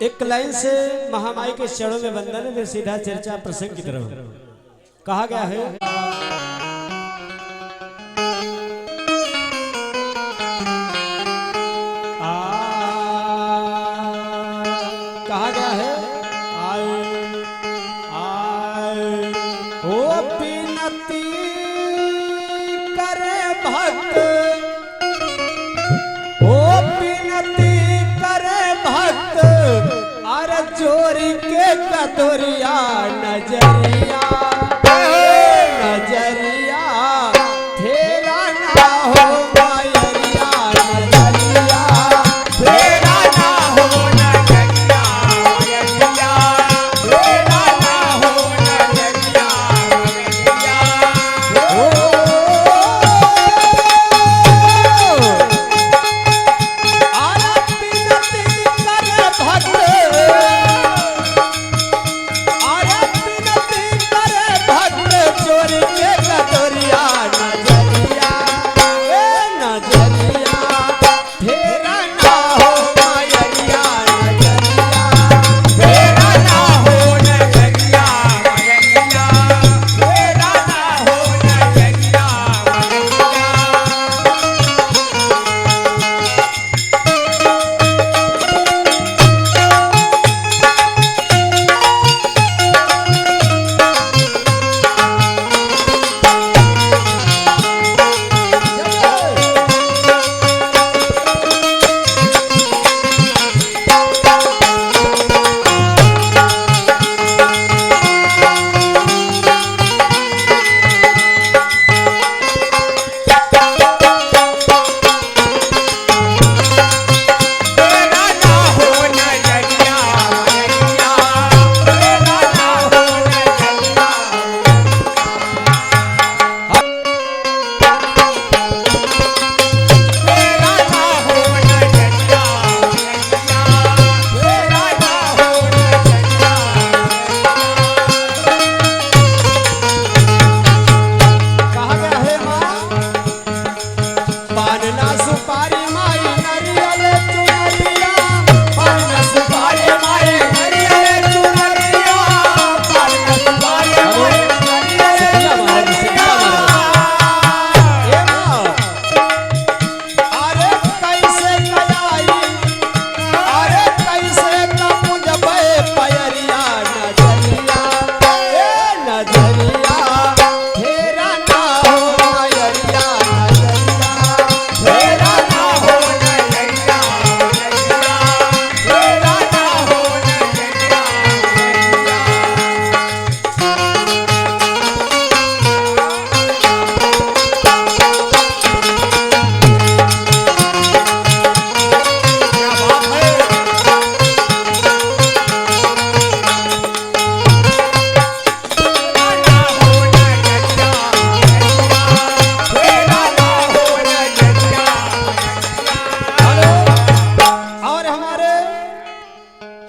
एक लाइन से महामाई के चरणों में वंदन में सीधा चर्चा प्रसंग की तरफ कहा गया है। कहा गया है आए आए ओ बिनती करे भक्त, ओ बिनती करे भक्त अरे चोरी के कतोरिया नजरिया नजरिया तेरा ना हो मायरिया नजरिया तेरा ना हो नजरिया नजरिया तेरा ना हो नजरिया नजरिया ओ आला बिनती करे भक्त, आला बिनती करे भक्त चोरी के कतोरिया नजरिया ए नजरिया तेरा ना हो मायरिया नजरिया तेरा ना हो नजरिया नजरिया तेरा ना हो नजरिया कहा गया है माँ पानना सुपारी माई नरियल चुनरिया, पानना सुपारी माई नरियल चुनरिया, पानना सुपारी माई नरियल चुनरिया। ए माँ अरे कैसे कलाई, अरे कैसे कमुजबे पयरिया नजरिया ए नजरिया तेरा ना हो मायरिया नजरिया तेरा ना हो नजरिया नजरिया तेरा ना हो नजरिया नजरिया। क्या बात है। और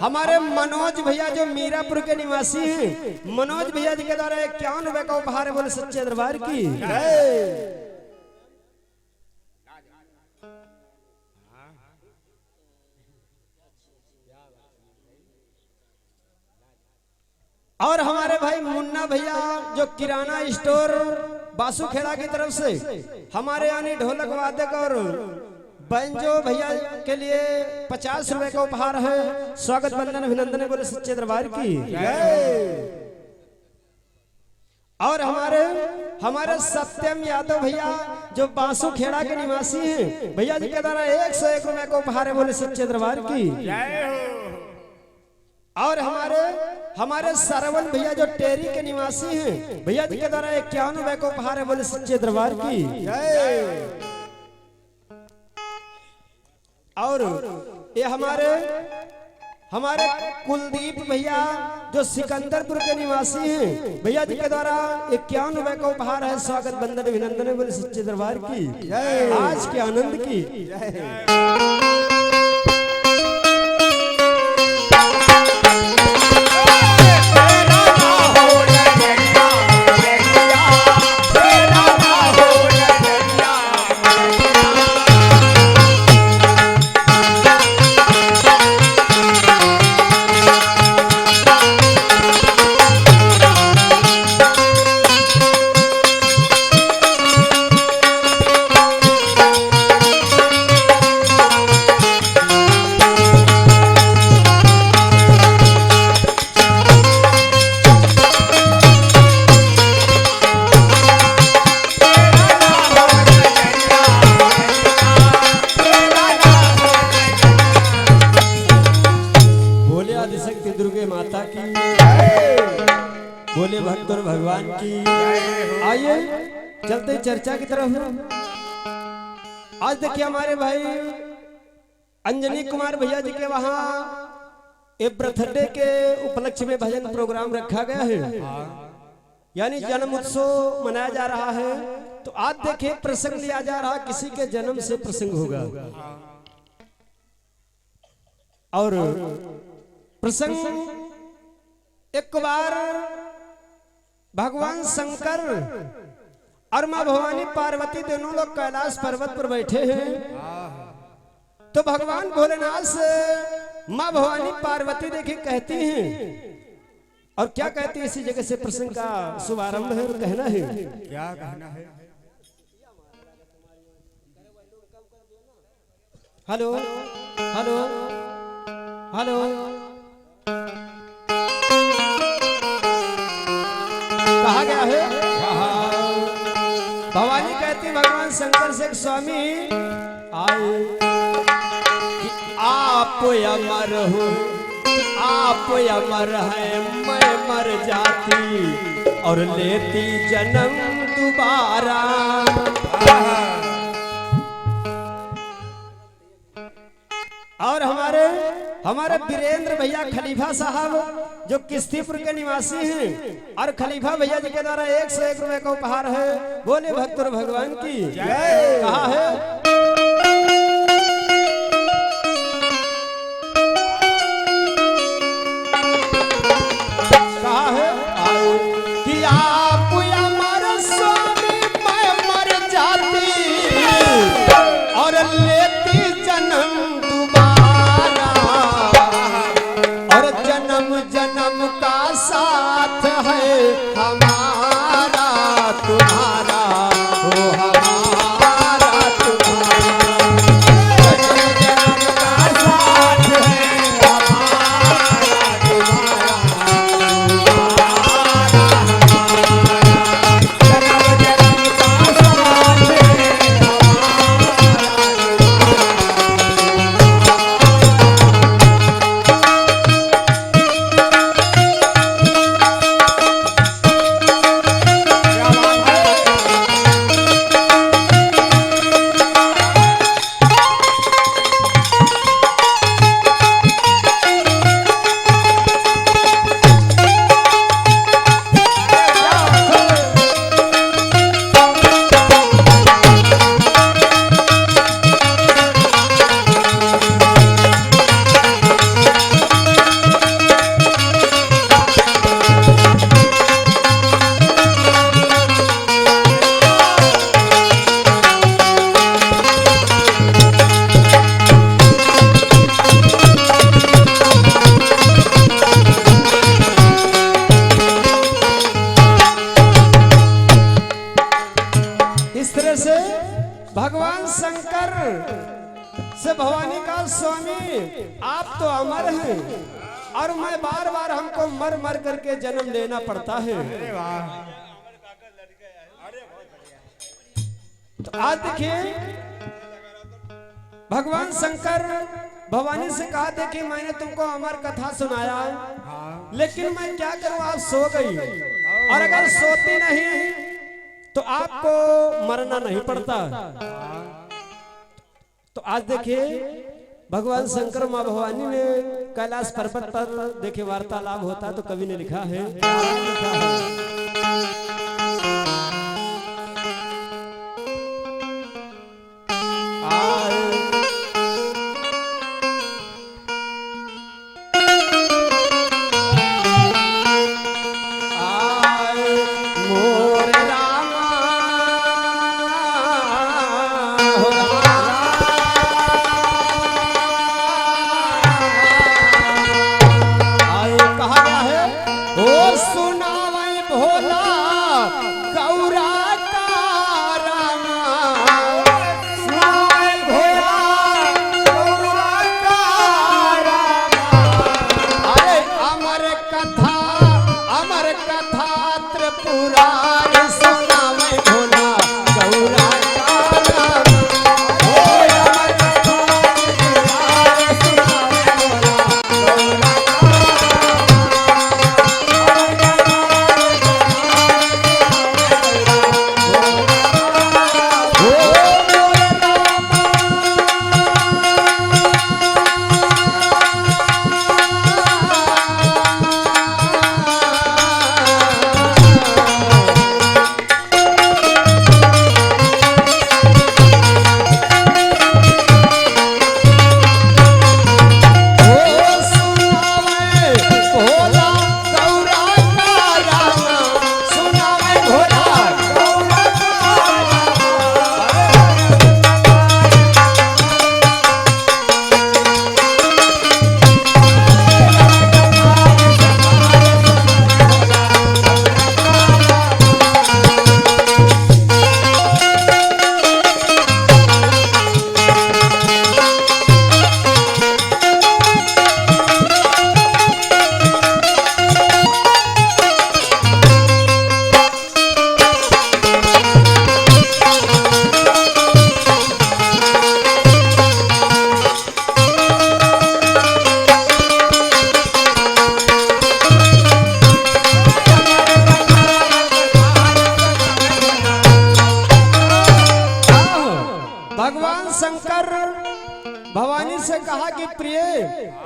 हमारे मनोज भैया जो मीरापुर के निवासी हैं, मनोज भैया जी के द्वारा 51 रुपए का उपहार है, बोले सच्चे दरबार की जय। और हमारे भाई मुन्ना भैया जो किराना स्टोर बासुखेड़ा की तरफ से हमारे यानी ढोलक वादक और बैंजो भैया के लिए 50 रुपए का उपहार है। स्वागत वंदन अभिनंदन बोले सच्चे दरबार की जय। और हमारे सत्यम यादव भैया जो बासुखेड़ा के निवासी हैं, भैया जी के द्वारा 101 रुपए का उपहार है, बोले सच्चे दरबार की जय। और हमारे सरवन भैया जो टेरी के निवासी हैं, भैया जी के द्वारा 51 रुपए को उपहार है, बोले सच्चे दरबार की जय। और ये हमारे कुलदीप भैया जो सिकंदरपुर के निवासी हैं, भैया जी के द्वारा 51 रुपए का उपहार है। स्वागत वंदन अभिनंदन बोले सच्चे दरबार की जय। आज के आनंद की जय। आदिशक्ति दुर्गे माता की, बोले भक्त और भगवान की। आइए चलते चर्चा की तरफ। आज देखिए हमारे भाई अंजनी कुमार भैया जी के वहाँ एक बर्थडे के उपलक्ष्य में भजन प्रोग्राम रखा गया है, यानी जन्म उत्सव मनाया जा रहा है। तो आज देखिए प्रसंग लिया जा रहा, किसी के जन्म से प्रसंग होगा। और प्रसंग एक बार भगवान शंकर और माँ भवानी पार्वती दोनों लोग कैलाश पर्वत पर बैठे हैं। तो भगवान भोलेनाथ से माँ भवानी पार्वती देखिए कहती हैं, और क्या कहती है, इसी जगह से प्रसंग का शुभारंभ है और कहना है। क्या कहना है? हेलो हेलो हेलो, कहा गया है? भवानी कहती भगवान शंकर से, स्वामी आए कि आप अमर हो, आप अमर है, मैं मर जाती और लेती जन्म दोबारा। और हमारे वीरेंद्र भैया खलीफा साहब जो किश्तीपुर के निवासी हैं, और खलीफा भैया जी के द्वारा 101 रुपए का उपहार है। बोले भक्त और भगवान की जय। कहा है? कहा है कि आप अमर स्वामी, मैं मर जाती और लेती जन्म दोबारा, और जन्म जन्म का साथ है हमारा तुम्हारा, हो हमारा तुम्हारा, जन्म जन्म का साथ है हमारा तुम्हारा। भगवान शंकर से भवानी का, स्वामी आप तो अमर हैं और मैं बार बार हमको मर मर करके जन्म लेना पड़ता है। तो आज देखिए भगवान शंकर भवानी से कहा, देखिए मैंने तुमको अमर कथा सुनाया, लेकिन मैं क्या करूं, आप सो गई, और अगर सोती नहीं तो आपको मरना नहीं पड़ता। तो आज देखिए भगवान शंकर माँ भवानी ने कैलाश पर्वत पर देखिए वार्तालाप होता, तो कवि ने लिखा है, सुनावे भोला गौ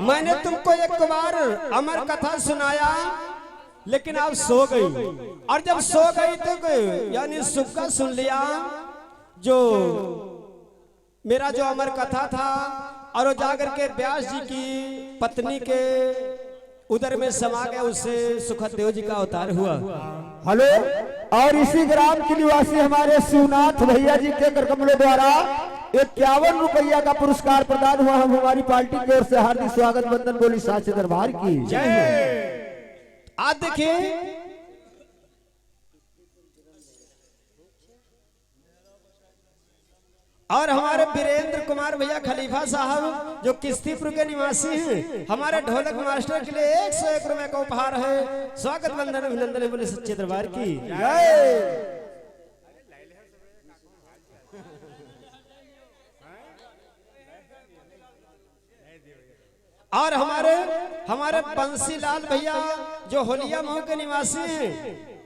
मैंने तुमको एक बार अमर कथा सुनाया लेकिन आप सो गई, और जब सो गई तो यानी सुबह सुन लिया जो मेरा जो अमर कथा था, और वो जाकर के व्यास जी की पत्नी के उदर में समा गया, उससे सुखदेव जी का अवतार हुआ। हेलो, और इसी ग्राम के निवासी हमारे शिवनाथ भैया जी के करकमलों द्वारा 51 रुपया का पुरस्कार प्रदान हुआ। हम हमारी पार्टी की ओर से हार्दिक स्वागत वंदन बोली साचे दरबार की जय हो। आज देखिए और हमारे वीरेंद्र कुमार भैया खलीफा साहब जो किस्तीपुर के निवासी हैं, हमारे ढोलक मास्टर के लिए 101 रुपए का उपहार है। स्वागत वंदन अभिनंदन बोले सच्चे दरबार की जय। और हमारे बंसीलाल भैया जो होलिया मऊ के निवासी हैं,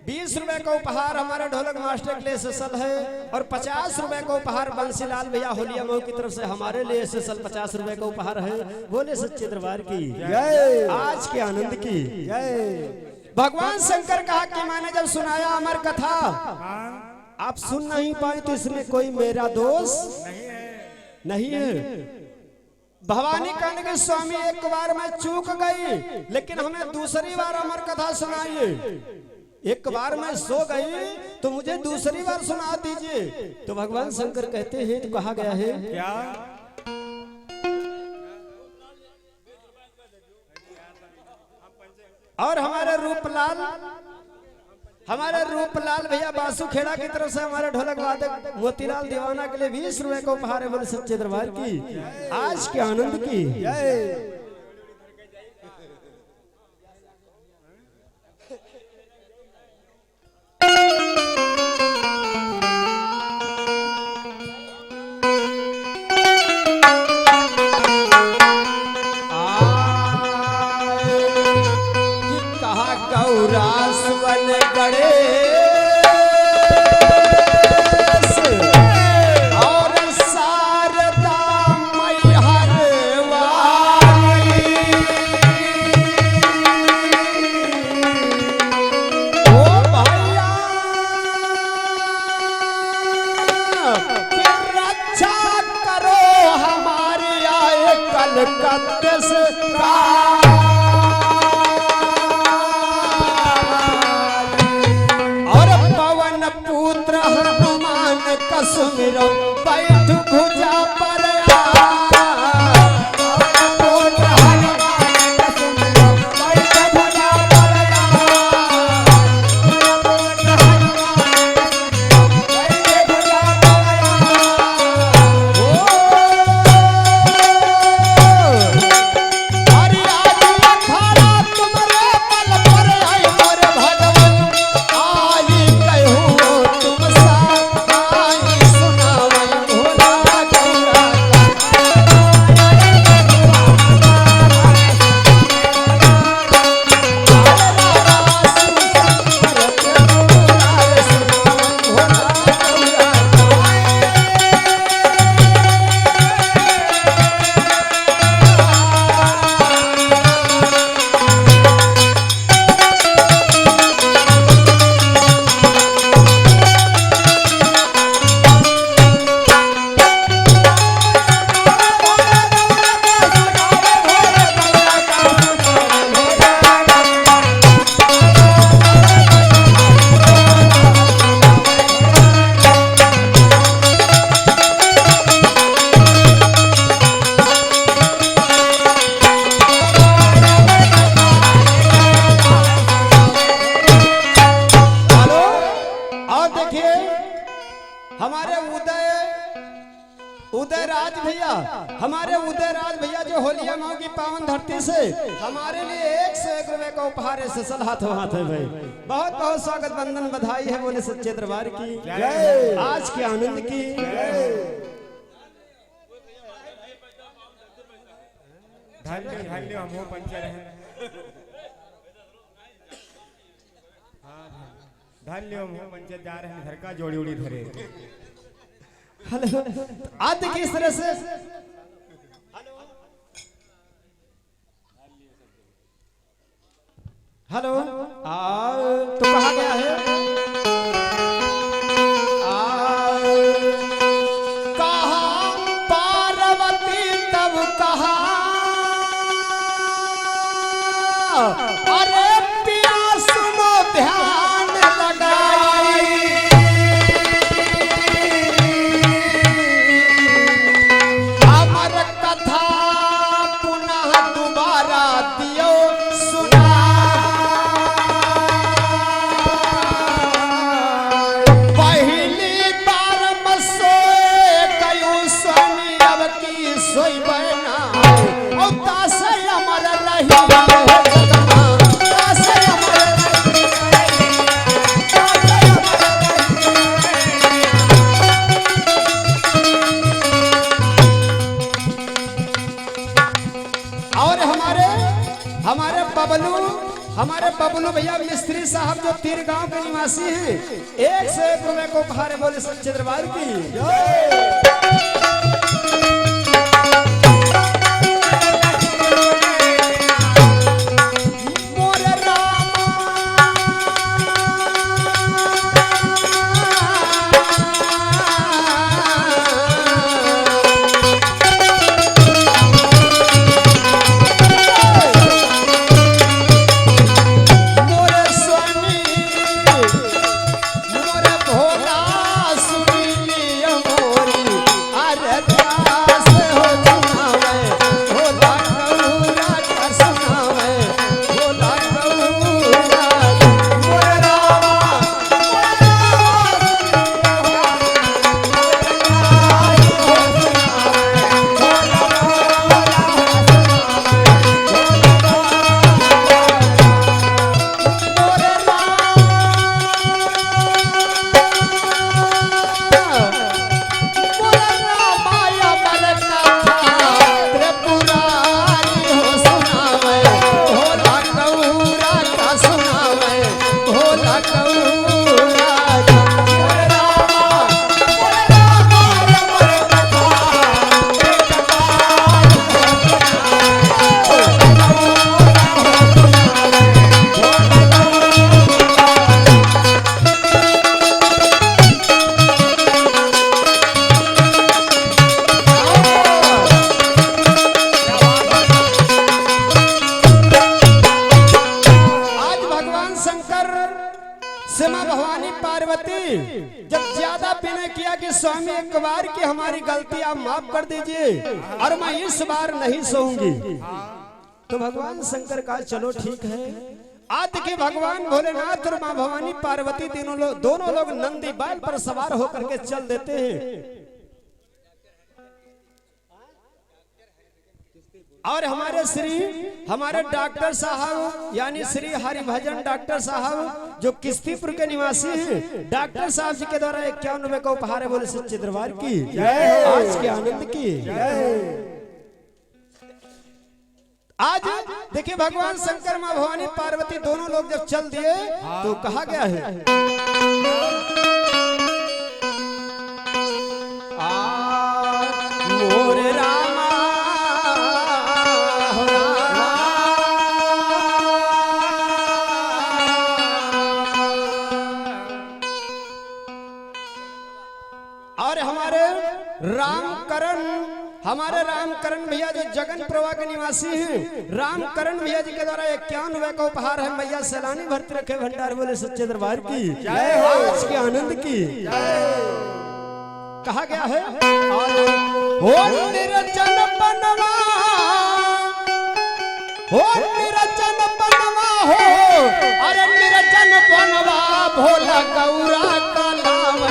20 रुपए का उपहार हमारे ढोलक मास्टर के लिए स्पेशल है, और 50 रुपए का उपहार बंसीलाल भैया होलिया मऊ की तरफ से हमारे लिए स्पेशल 50 रुपए का उपहार है। बोले सच्चे दरबार की जय, आज के आनंद की जय। भगवान शंकर कहा कि मैंने जब सुनाया अमर कथा आप सुन नहीं पाए तो इसमें कोई मेरा दोष नहीं है। भवानी कहने के स्वामी एक बार मैं चूक गई, लेकिन हमें दूसरी बार अमर कथा सुनाइए। एक बार मैं सो गई तो मुझे दूसरी बार सुना दीजिए। तो भगवान शंकर कहते हैं, तो कहा गया है क्या? और हमारे रूपलाल भैया बासु खेड़ा की तरफ से हमारे ढोलक वादक मोतीलाल दीवाना के लिए 20 रुपए का उपहार है। बोले सच्चे दरबार की आज के आनंद की जय। और पवन पुत्र हनुमान कसुमिरो बैठ भुजा पर हमारे उदयराज भैया जो होलिया मऊ की पावन धरती से हमारे लिए 101 रुपए का उपहार स्पेशल हाथों हाथ है भाई। बहुत बहुत स्वागत वंदन बधाई है। बोले सच्चे दरबार की जय, आज के आनंद की धन्य हम हो पंचर हैं, धन्य हम हो पंचर जा रहे हैं घर का जोड़ी उड़ी धरे। आज देखिए इस तरह से हेलो तो कहा गया है कहा पार्वती तब कहा अरे पिया सुनो ध्यान लगाई अमर कथा पुनः दोबारा दियो सुना पहली बार मसोए कयू सोनी अब की सोई बना और तासे अमर रही हमारे बबलू भैया मिस्त्री साहब जो तीर गांव के निवासी हैं 101 रुपए को उपहार बोले सच्चे दरबार की जब ज्यादा विनय किया कि स्वामी एक बार की हमारी गलती आप माफ कर दीजिए और मैं इस बार नहीं सोऊंगी तो भगवान शंकर का चलो ठीक है। आदि के भगवान भोलेनाथ और माँ भवानी पार्वती दोनों लोग नंदी बैल पर सवार होकर के चल देते हैं और हमारे डॉक्टर साहब यानी श्री हरिभजन डॉक्टर साहब जो किस्तीपुर के निवासी हैं डॉक्टर साहब जी के द्वारा 51 रुपए का उपहार है बोले सच्चे दरबार की आज के आनंद की आज देखिए भगवान शंकर माँ भवानी पार्वती दोनों लोग जब चल दिए तो कहा गया है मोरे रामा और हमारे रामकरण भैया जो जगन प्रभा के निवासी हैं रामकरण भैया जी के द्वारा 51 रुपए का उपहार है मैया सैलानी भर्ती रखे भंडार बोले सच्चे दरबार की आज के आनंद की कहा गया है हो निरंजन बनवा हो निरंजन बनवा हो अरे निरंजन बनवा भोला गौरा का नाम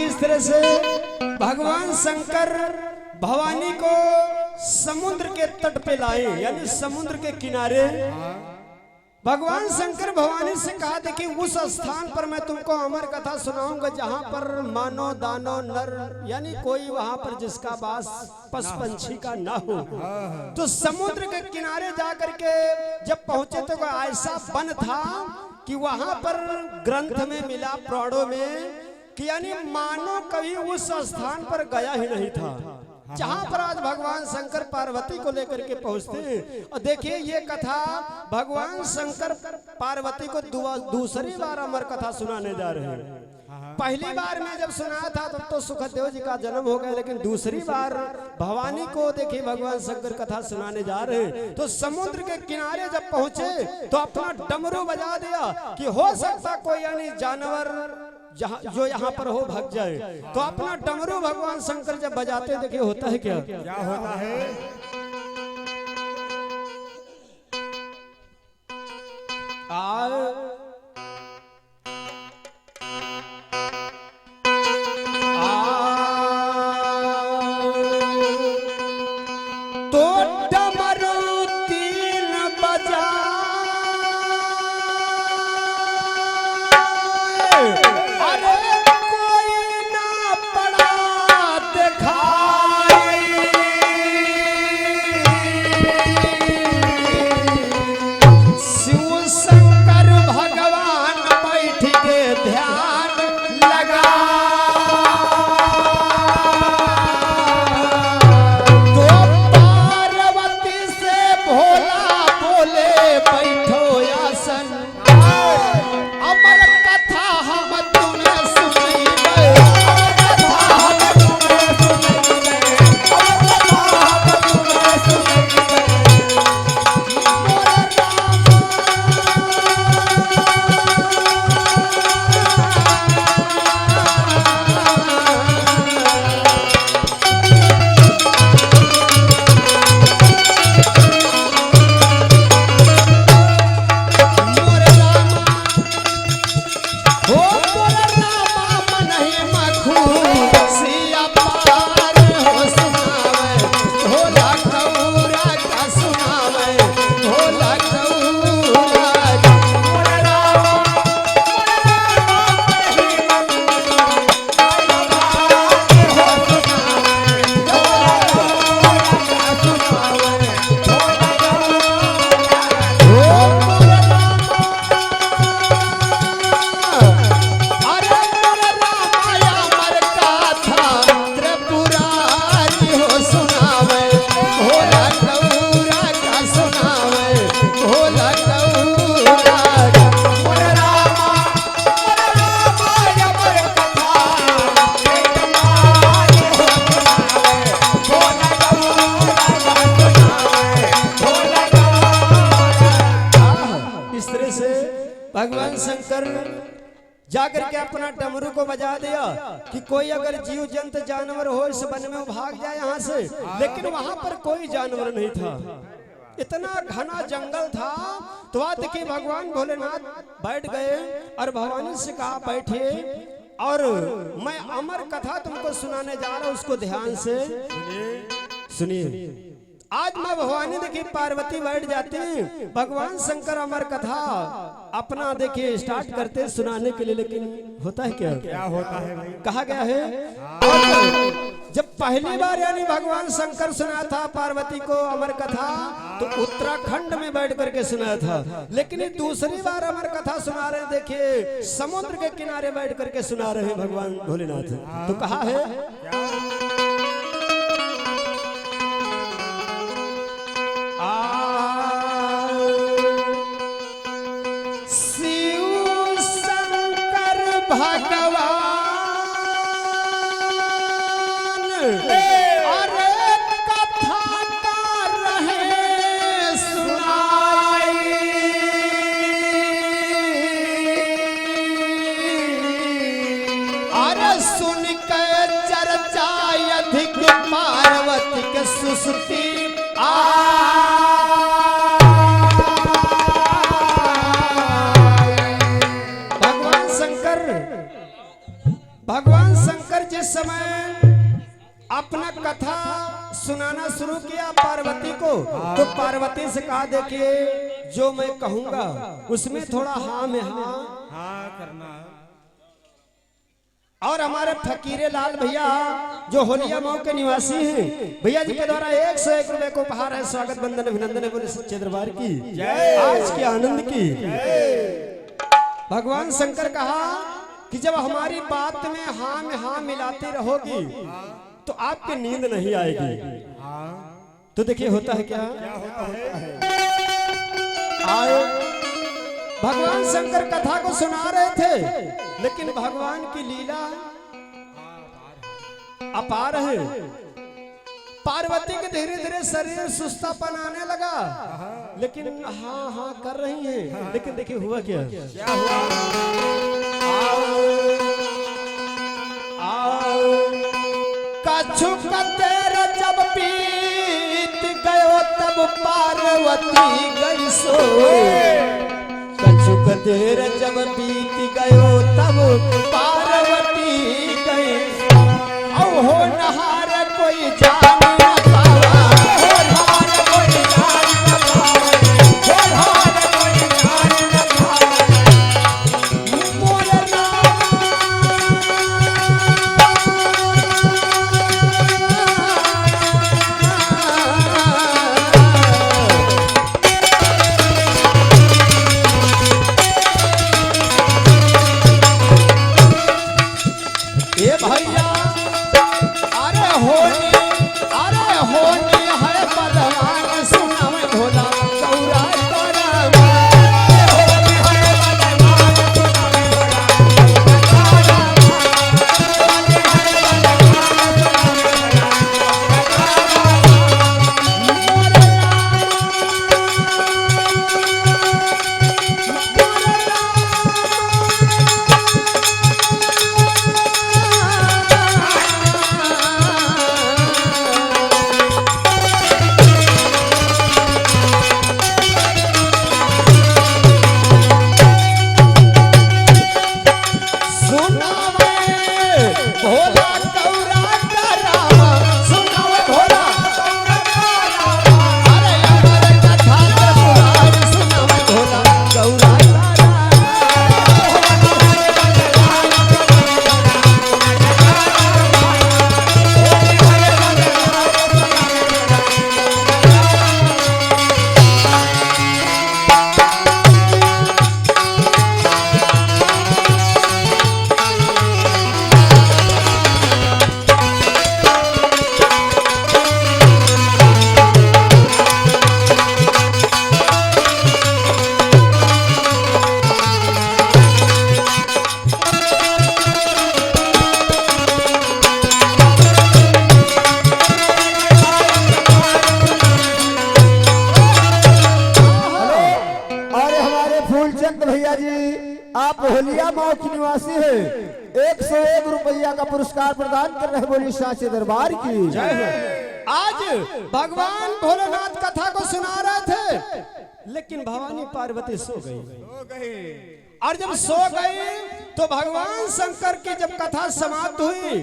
इस तरह से भगवान शंकर भवानी को समुद्र के तट पे लाए, यानी समुद्र के किनारे। भगवान शंकर भवानी से कहा देखिए उस स्थान पर मैं तुमको अमर कथा सुनाऊंगा जहां पर मानव दानव नर यानी कोई वहां पर जिसका वास पशु पंछी का ना हो। तो समुद्र के किनारे जाकर के जब पहुंचे तो ऐसा वन था कि वहां पर ग्रंथ में मिला पुराणों में कि यानी मानव कभी उस स्थान पर गया ही नहीं था जहां पर आज भगवान शंकर पार्वती को लेकर के पहुंचते हैं। और देखिए ये कथा भगवान शंकर पार्वती को दूसरी बार अमर कथा सुनाने जा रहे हैं। पहली बार में जब सुनाया था तब तो सुखदेव जी का जन्म हो गया, लेकिन दूसरी बार भवानी को देखिए भगवान शंकर कथा सुनाने जा रहे हैं। तो समुद्र के किनारे जब पहुंचे तो अपना डमरू बजा दिया कि हो सकता कोई यानी जानवर जो यहाँ पर हो भाग जाए। तो अपना डमरू भगवान शंकर जब बजाते देखिए होता है क्या होता है। तो डमरू 3 बजा भगवान शंकर जाकर के अपना डमरू को बजा दिया कि कोई अगर जीव जंतु जानवर हो इस वन में भाग जाए यहाँ से। लेकिन वहां पर कोई जानवर नहीं था, इतना घना जंगल था। तो आज देखिए भगवान भोलेनाथ बैठ गए और भवानी से कहा बैठे और मैं अमर कथा तुमको सुनाने जा रहा हूं, उसको ध्यान से सुनिए। आज माँ भवानी देखिए पार्वती बैठ जाती है, भगवान शंकर अमर कथा अपना देखिए स्टार्ट करते सुनाने के लिए। लेकिन होता है क्या होता है भाई? कहा गया है और जब पहली बार यानी भगवान शंकर सुना था पार्वती को अमर कथा तो उत्तराखंड में बैठ करके सुनाया था। लेकिन दूसरी बार अमर कथा सुना रहे देखिए समुद्र के किनारे बैठ करके सुना रहे भगवान भोलेनाथ। तो कहा है शिव शंकर भगवान अरे कथा कर रहे सुनाई, अरे सुन के चर्चा अधिक पार्वती के सुस्ती भगवान शंकर समय अपना कथा सुनाना शुरू किया पार्वती को, तो पार्वती से कहा देखिए जो मैं कहूंगा उसमें थोड़ा हाँ में हाँ करना। और हमारे फकीरे लाल भैया जो होलिया मऊ के निवासी हैं, भैया जी के द्वारा 101 रुपए को उपहार है। स्वागत बंदन अभिनंदन बोले सच्चे दरबार की आज के आनंद की। भगवान शंकर कहा कि जब हमारी बात में हाँ मिलाती रहोगी तो आपकी नींद नहीं आएगी। तो देखिए होता है क्या आए भगवान शंकर कथा को सुना रहे थे, लेकिन भगवान की लीला अपार है। पार्वती के धीरे धीरे शरीर सुस्तापन आने लगा, लेकिन हाँ कर रही हैं। लेकिन देखिए हुआ क्या हुआ? कछु तेरा जब पीत गयो तब पार्वती गई सो। कछु देर जब बीत गयो तब पार्वती गई। औ हो नहार कोई जान न पावा, हो नहार कोई जान न पावा, हो नहार कोई जान न पावा। मोर भैया अरे होनी है बलवान सुना में भोला गौरा आप होलिया मऊ के निवासी है। 101 रुपया का पुरस्कार प्रदान कर रहे बोली साचे दरबार की जय हो। आज भगवान भोलेनाथ कथा को सुना रहे थे, लेकिन भवानी पार्वती सो गई। और जब सो गई तो भगवान शंकर की जब कथा समाप्त हुई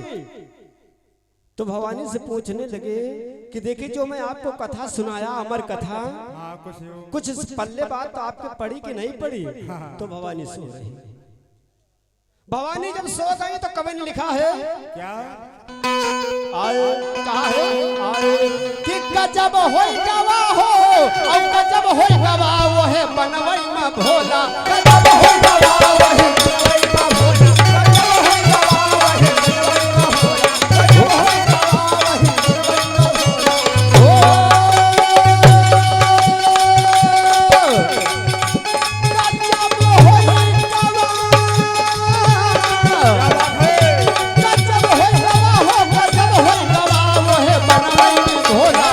तो भवानी से पूछने लगे कि देखिए जो मैं आपको कथा सुनाया अमर कथा, कुछ पल्ले बात तो आपके पढ़ी कि नहीं पढ़ी? तो भवानी सो रही। भवानी जब सो गई तो कवि ने लिखा है क्या आए कहा है आए कि गजब होई गवा हो और गजब होई गवा वो है बनवई में भोला। गजब होई गवा वो है बनवई में भोला। गजब होई गवा वो है बनवई में भोला। गजब होई गवा वो है बनवई में भोला।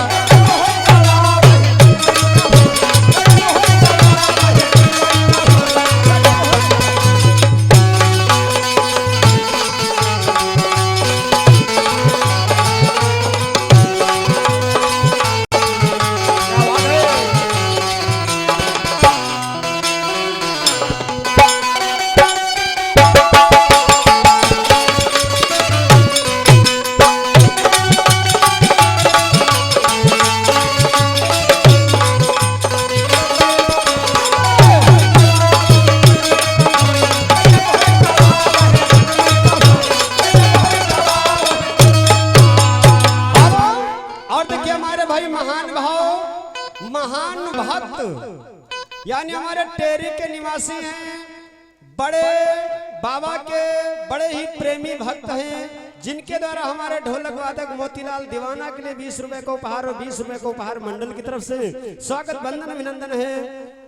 महान भाव महान भक्त यानी हमारे टेरी के निवासी हैं, बड़े बाबा के बड़े ही प्रेमी भक्त हैं, जिनके द्वारा हमारे ढोलक वादक मोतीलाल दीवाना के लिए 20 रुपए का उपहार और 20 रुपए का उपहार मंडल की तरफ से स्वागत बंदन अभिनंदन है।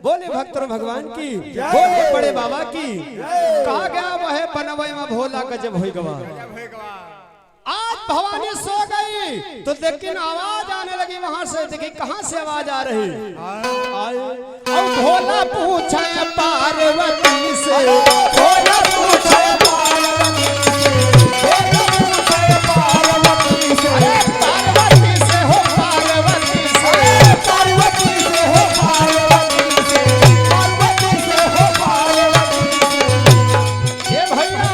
बोले भक्त और भगवान की, बोले बड़े बाबा की। कहा गया वह बनवै में भोला गजब होई गवा। आज भवानी सो गई तो लेकिन आवाज आने लगी वहां से। देखिए कहां से आवाज आ रही। और भोला पूछे पार्वती से, भोला पूछे पार्वती से, अरे पार्वती से हो पार्वती से, पार्वती से हो पार्वती से, पार्वती से हो पार्वती से। ये भैया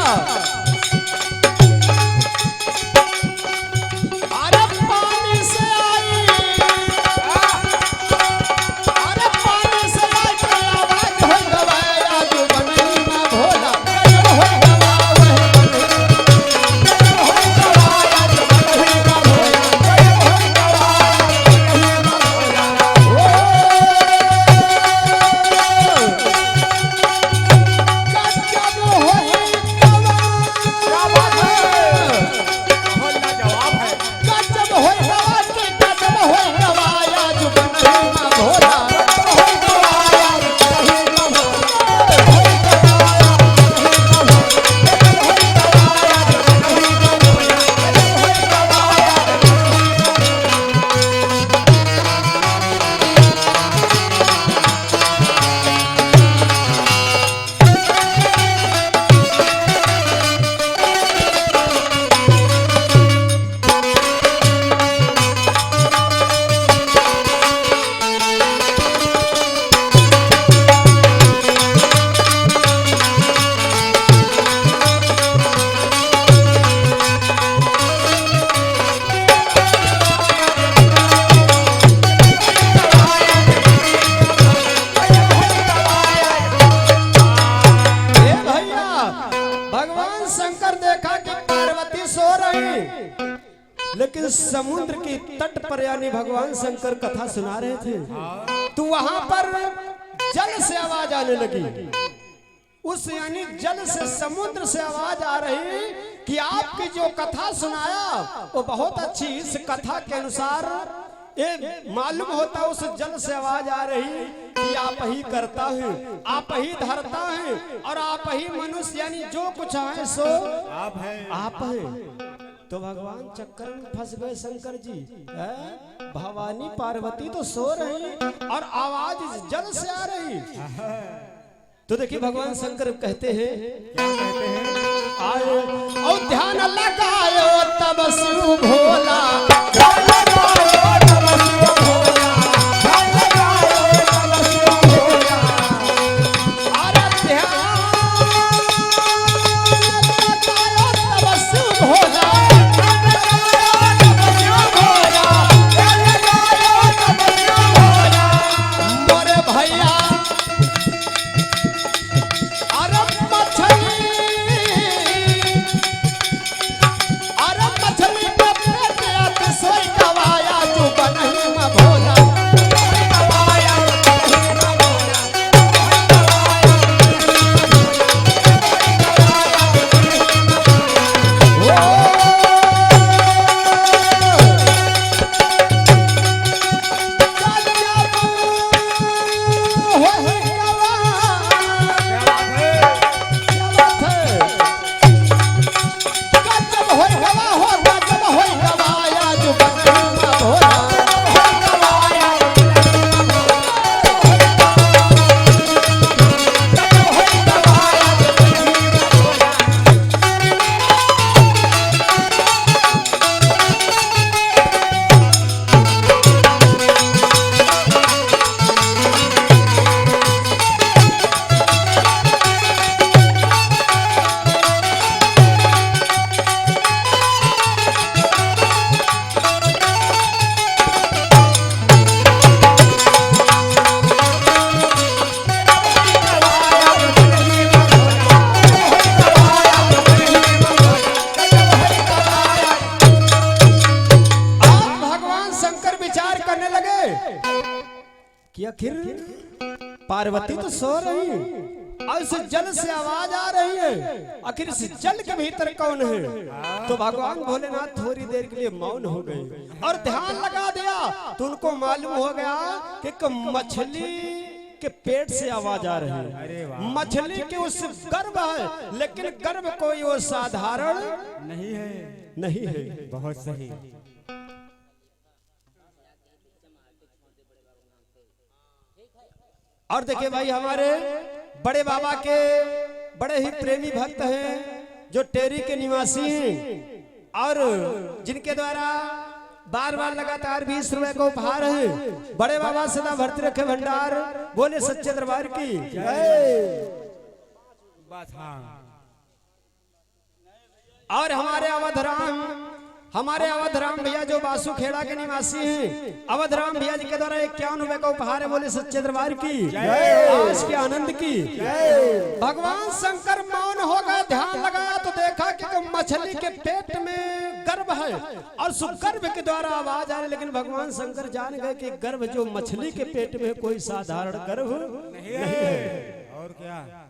लेकिन समुद्र के तट पर यानी भगवान शंकर कथा सुना रहे थे तो वहां पर जल से आवाज आने लगी। उस यानी जल से समुद्र से आवाज आ रही कि आपकी जो कथा सुनाया वो बहुत अच्छी। इस कथा के अनुसार ये मालूम होता उस जल से आवाज आ रही कि आप ही करता है, आप ही धरता है और आप ही मनुष्य यानी जो कुछ है सो आप है। तो भगवान चक्कर में फंस गए शंकर जी। भवानी पार्वती तो सो रही और आवाज इस जल से आ रही। तो देखिए भगवान शंकर कहते हैं, क्या कहते हैं? आए और ध्यान लगायो तब शिव भोला, ध्यान लगायो तब शिव भोला, ध्यान लगायो तब शिव भोला। अरे ध्यान लगायो तब शिव भोला, मछली कि आखिर पार्वती तो सो रही और इस जल से आवाज आ रही है, आखिर इस जल के भीतर कौन है? तो भगवान भोलेनाथ थोड़ी देर के लिए मौन हो गए और ध्यान लगा दिया तो उनको मालूम हो गया कि एक मछली के पेट से आवाज आ रही है। मछली के उस गर्भ है, लेकिन गर्भ कोई वो साधारण नहीं है। बहुत सही। और देखिए भाई, हमारे बड़े बाबा के बड़े ही प्रेमी भक्त हैं जो टेरी के निवासी हैं और जिनके द्वारा बार बार लगातार 20 रुपए को उपहार है। बड़े बाबा सदा भर्ती रखे भंडार, बोले सच्चे दरबार की बस हाँ। और हमारे अवधराम भैया जो बासु खेड़ा के निवासी हैं, अवधराम भैया जी के द्वारा 51 रुपए का उपहार है। बोले सच्चे दरबार की आज के आनंद की। भगवान शंकर मौन हो गए, ध्यान लगाया तो देखा कि मछली के पेट में गर्भ है और उस गर्भ के द्वारा आवाज आ रही, लेकिन भगवान शंकर जान गए कि गर्भ जो मछली के पेट में कोई साधारण गर्भ नहीं है। और क्या?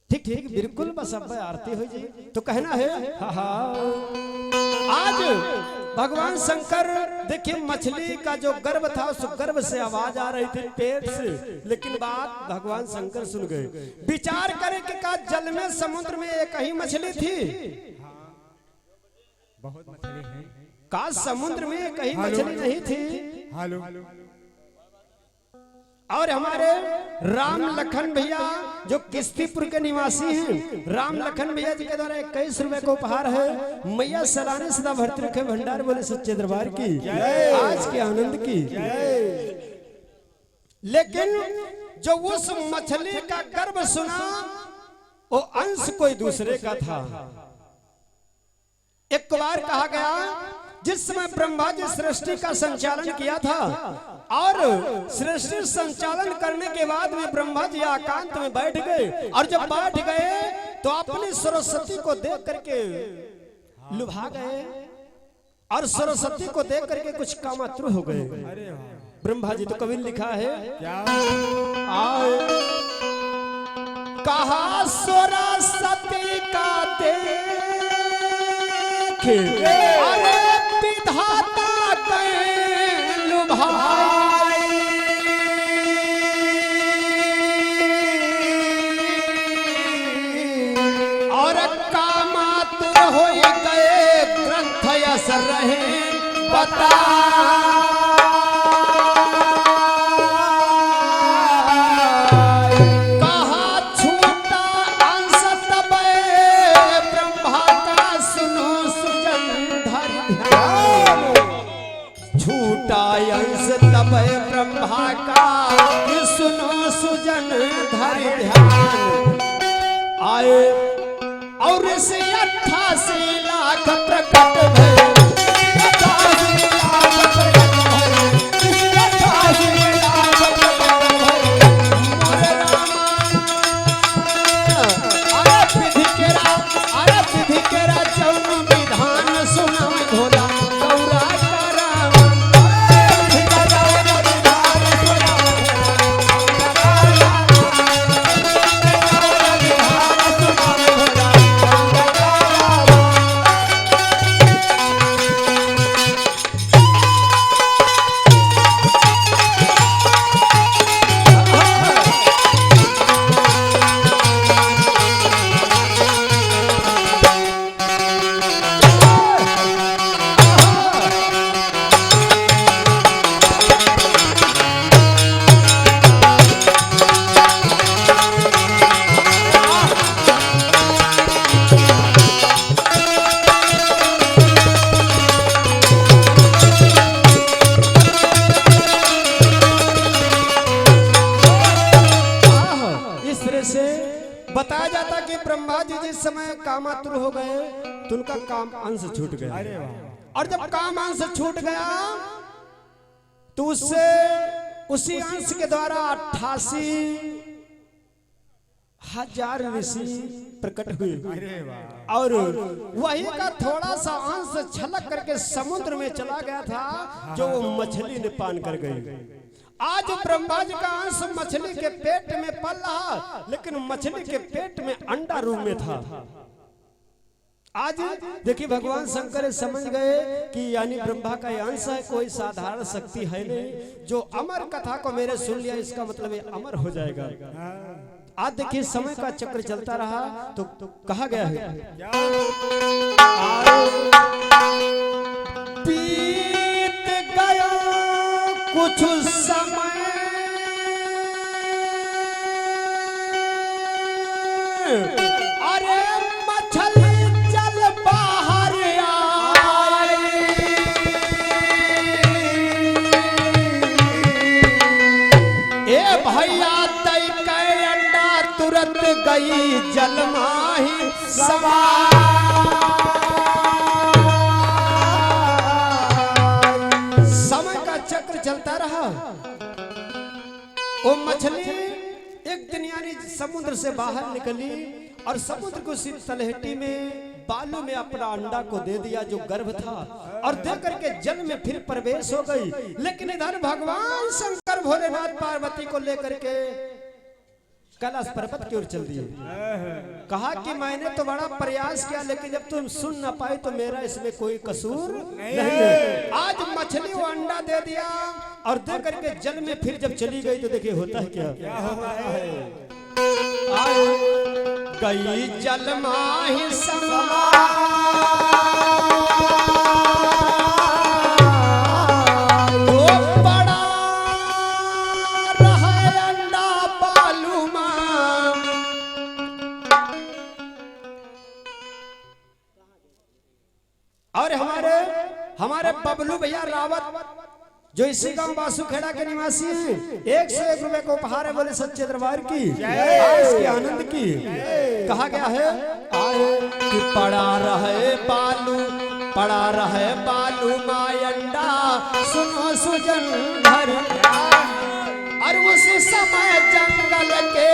ठीक ठीक बिल्कुल, बस अब आरती हो जाए तो कहना है आज भगवान शंकर देखिए मछली का जो गर्भ था उस गर्भ से आवाज आ रही थी पेट से, लेकिन बात भगवान शंकर सुन गए। विचार करें कि का जल में समुद्र में एक ही मछली थी? बहुत मछली है। का समुद्र में एक ही मछली नहीं थी? हेलो। और हमारे राम लखन भैया जो किस्तीपुर के निवासी हैं, राम लखन भैया जी के द्वारा 21 रुपए को उपहार है। मैया सलाने सदा भर्ती रखे भंडार, बोले सच्चे दरबार की आज के आनंद की। लेकिन जो उस मछली का गर्भ सुना वो अंश कोई दूसरे का था। एक बार कहा गया जिस समय ब्रह्मा जी सृष्टि का संचालन किया था और सृष्टि संचालन करने के बाद में ब्रह्मा जी एकांत में बैठ गए और जब बैठ गए तो अपनी सरस्वती को देख करके लुभा गए और सरस्वती को देख करके कुछ कामातुर हो गए। ब्रह्मा जी तो कवि लिखा है क्या? कहा सरस्वती का देख अरे विधाता के लुभाई, और कामातुर हो गए ग्रंथ यस रहे बता। ब्रह्मा का सुनो सुजन धरि ध्यान आए और इसे 88 लाख प्रकट भय। बताया जाता कि ब्रह्मा जी जिस समय कामातुर हो गए तो उनका काम अंश छूट गया। और जब काम अंश छूट गया तो उससे उसी अंश के द्वारा 88 1000 ऋषि प्रकट हुए अरे वाह। और वही का थोड़ा सा अंश छलक करके समुद्र में चला गया था, जो वो मछली ने पान कर गई। आज ब्रह्मा जी का अंश मछली के पेट में पल रहा, लेकिन मछली के पेट में अंडा रूप में था। आज देखिए भगवान शंकर समझ गए कि यानी ब्रह्मा का अंश है, कोई साधारण शक्ति है नहीं। जो अमर कथा को मेरे सुन लिया, इसका मतलब ये अमर हो जाएगा। आज देखिए समय का चक्र चलता रहा तो कहा गया है, बीत गया कुछ समय, अरे मछली चल बाहर आई, ए भैया तय के अंडा तुरंत गई जल माही समा। समय का चक्र चलता रहा। वो मछली एक दिन यानी समुद्र से बाहर निकली और समुद्र को उसी तलहटी में बालू में अपना अंडा को दे दिया जो गर्भ था, और दे करके जल में फिर प्रवेश हो गई। लेकिन इधर भगवान शंकर भोलेनाथ पार्वती को लेकर के कैलाश पर्वत की ओर चल दिए। कहा कि मैंने तो बड़ा प्रयास किया, लेकिन जब तुम सुन ना पाए तो मेरा इसमें कोई कसूर नहीं है। आज मछली वो अंडा दे दिया और दे करके जल में फिर जब चली गई तो देखिए होता है क्या होता है। गई जल माही समा, और हमारे बबलू भैया रावत जो इसी गांव बासुखेड़ा के निवासी हैं, 101 रुपए को उपहार है, बोले सच्चे दरबार की इसके आनंद की। कहा गया है कि पड़ा रहे बालू मायंडा, सुनो सुजन भर, और उस समय जंगल के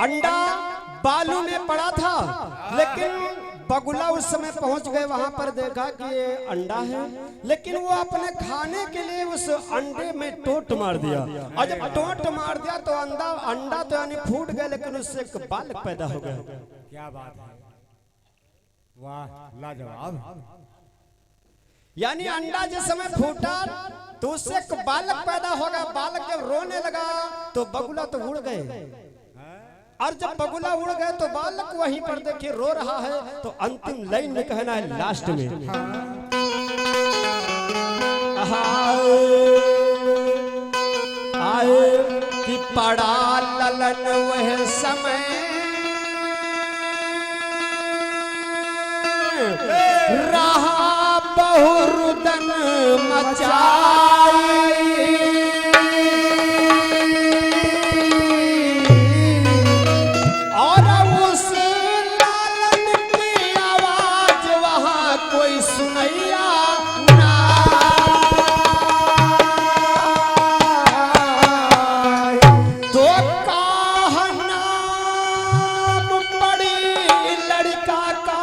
अंडा बालू में पड़ा था, लेकिन बगुला उस समय पहुंच गए वहां पर, देखा कि ये अंडा है, लेकिन वो अपने खाने के लिए उस अंडे में टोट मार दिया। और जब टोट मार दिया तो अंडा तो यानी फूट गया, लेकिन उससे एक बालक पैदा हो गया। क्या बात है, वाह लाजवाब। यानी अंडा जिस समय फूटा तो उससे एक बालक पैदा हो गया। बालक जब रोने लगा तो बगुला तो उड़ गए, और जब बगुला उड़ गए तो बालक वहीं पर देखिए रो रहा है। तो अंतिम लाइन में कहना है लास्ट में, आए कि पड़ा ललन वह समय, रहा बहुरुदन मचाई, और उस लालन की आवाज वहां कोई सुनैया ना। तो कहा नाम पड़ी लड़का का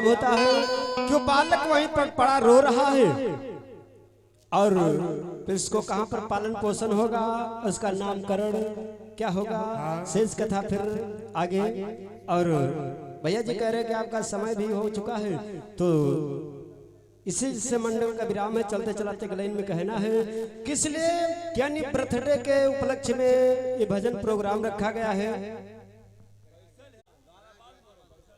कामयाब होता है कि वो बालक वहीं पर पड़ा रो रहा है और फिर इसको कहाँ पर पालन पोषण होगा, उसका नामकरण क्या होगा, शेष कथा फिर आगे। और भैया जी कह रहे हैं कि आपका समय भी हो चुका है, तो इसी से मंडल का विराम है। चलते चलाते लाइन में कहना है किस लिए यानी बर्थडे के उपलक्ष्य में ये भजन प्रोग्राम रखा गया है।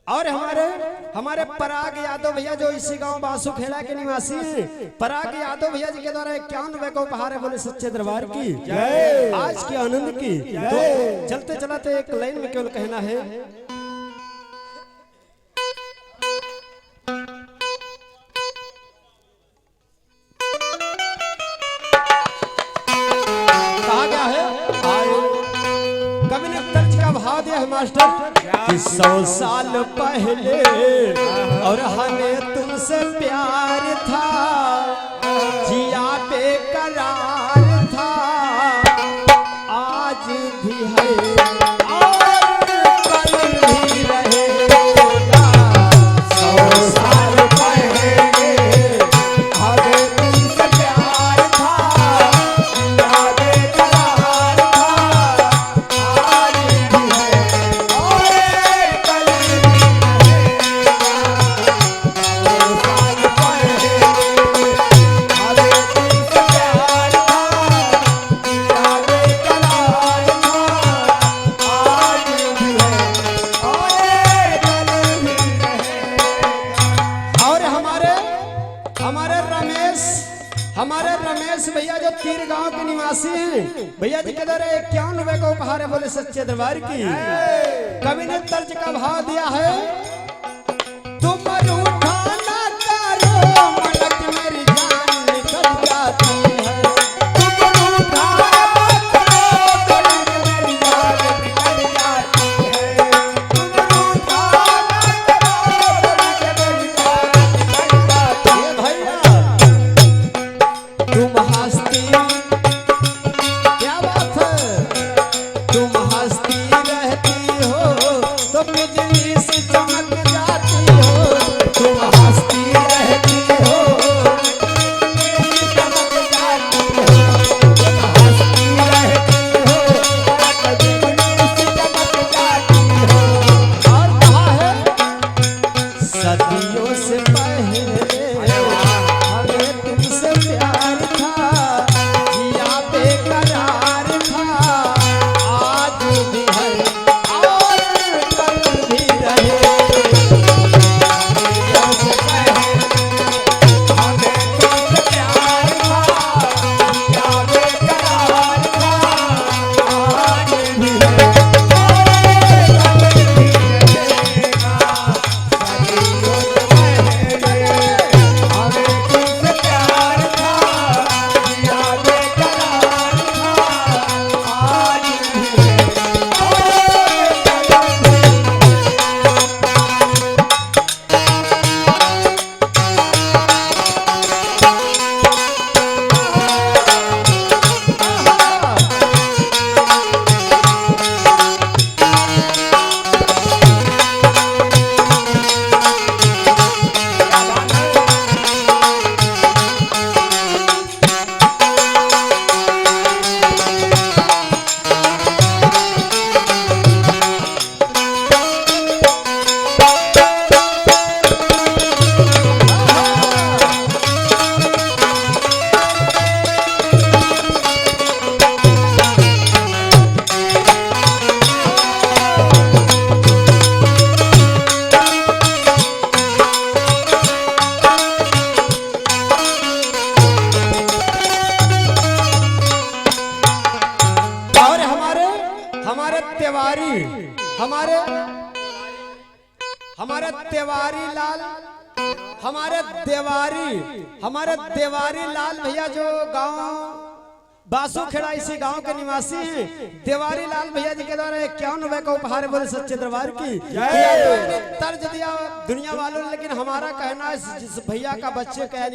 और हमारे पराग यादव भैया जो इसी गांव बासुखेड़ा के निवासी हैं, पराग यादव भैया जी के द्वारा 51 रुपए को उपहार है। बोले सच्चे दरबार की आज के आनंद की। तो चलते चलाते एक लाइन में केवल कहना है मास्टर 100 साल पहले और हमें तुमसे प्यार था, जिया बेकरार था, आज भी है और कल भी रहेगा। 100 साल पहले हमें तुमसे प्यार था, जिया बेकरार था, आज भी है हमारे रमेश भैया जो तीर गांव के निवासी हैं, भैया जी के द्वारा 51 रुपए को उपहार है। बोले सच्चे दरबार की। कवि ने तर्ज का भाव दिया है तुम रूठा ना करो मलक मेरी जान निकल जाती है, तुम रूठा ना करो मलक मेरी जान निकल जाती है, तुम रूठा ना करो मलक मेरी जान निकल जाती है। भैया तुम हंसती क्या बात है, तुम हंसती रहती हो तो बिजली से चमक जाती हो, तुम हंसती रहती हो चमक जाती हो, तुम हंसती रहती हो बिजली से चमक जाती हो। और कहा है सदियों से पहले हमें तुमसे प्यार था, जिया बेकरार था, आज भी है और कल भी रहेगा। सदियों से पहले हमें तुमसे प्यार था, जिया बेकरार था, आज भी है और कल भी रहेगा। सदियों से पहले हमें तुमसे प्यार था, जिया बेकरार था, आज भी है और कल भी। और हमारे त्योहारी हमारे देवारी लाल भैया जो गांव बासुखेड़ा इसी गांव के निवासी हैं, देवारी लाल भैया जी के द्वारा 51 रुपए का उपहार है। बोले सच्चे दरबार की। तर्ज दिया दुनिया वालों ने, लेकिन हमारा कहना है जिस भैया का बच्चे का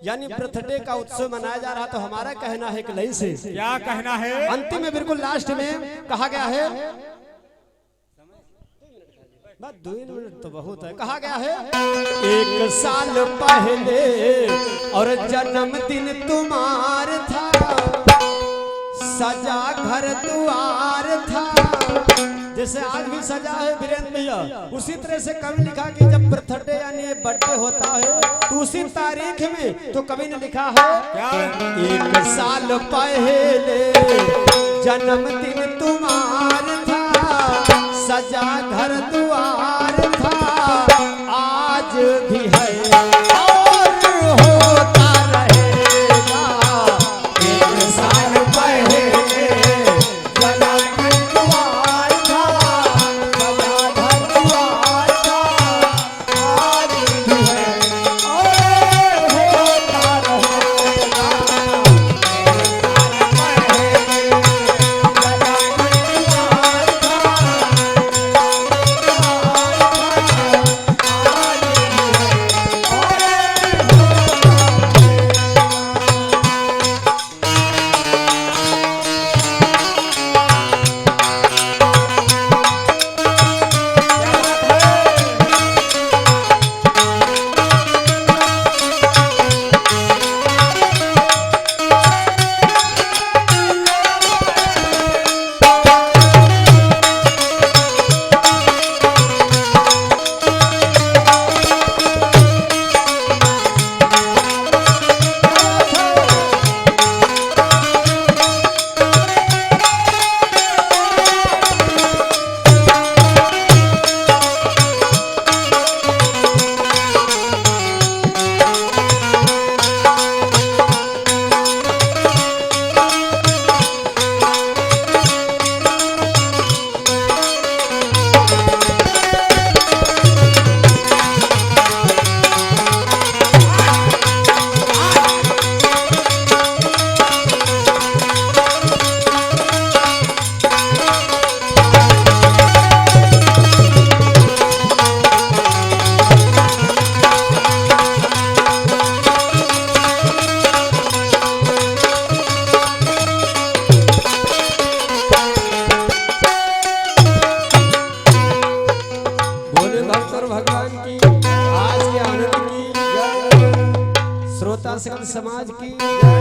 यानी बर्थडे का उत्सव मनाया जा रहा, तो हमारा कहना है कि नहीं से क्या कहना है। अंतिम में बिल्कुल लास्ट में कहा गया है बस 2 मिनट तो बहुत है। कहा गया है 1 साल पहले और जन्मदिन तुम्हार था, सजा घर द्वार था। जैसे आज भी सजा है वीरेंद्र भैया, उसी तरह से कवि लिखा कि जब बर्थडे यानी बर्थडे होता है तो उसी तारीख में तो कवि ने लिखा है क्या 1 साल पहले जन्मदिन तुम्हार था, सजा घर द्वार था, आज भी है और होता रहेगा। 1 साल पहले जन्मदिन तुम्हार था, सजा घर द्वार था, आज भी है और होता रहेगा। 'श्रोता सकल समाज की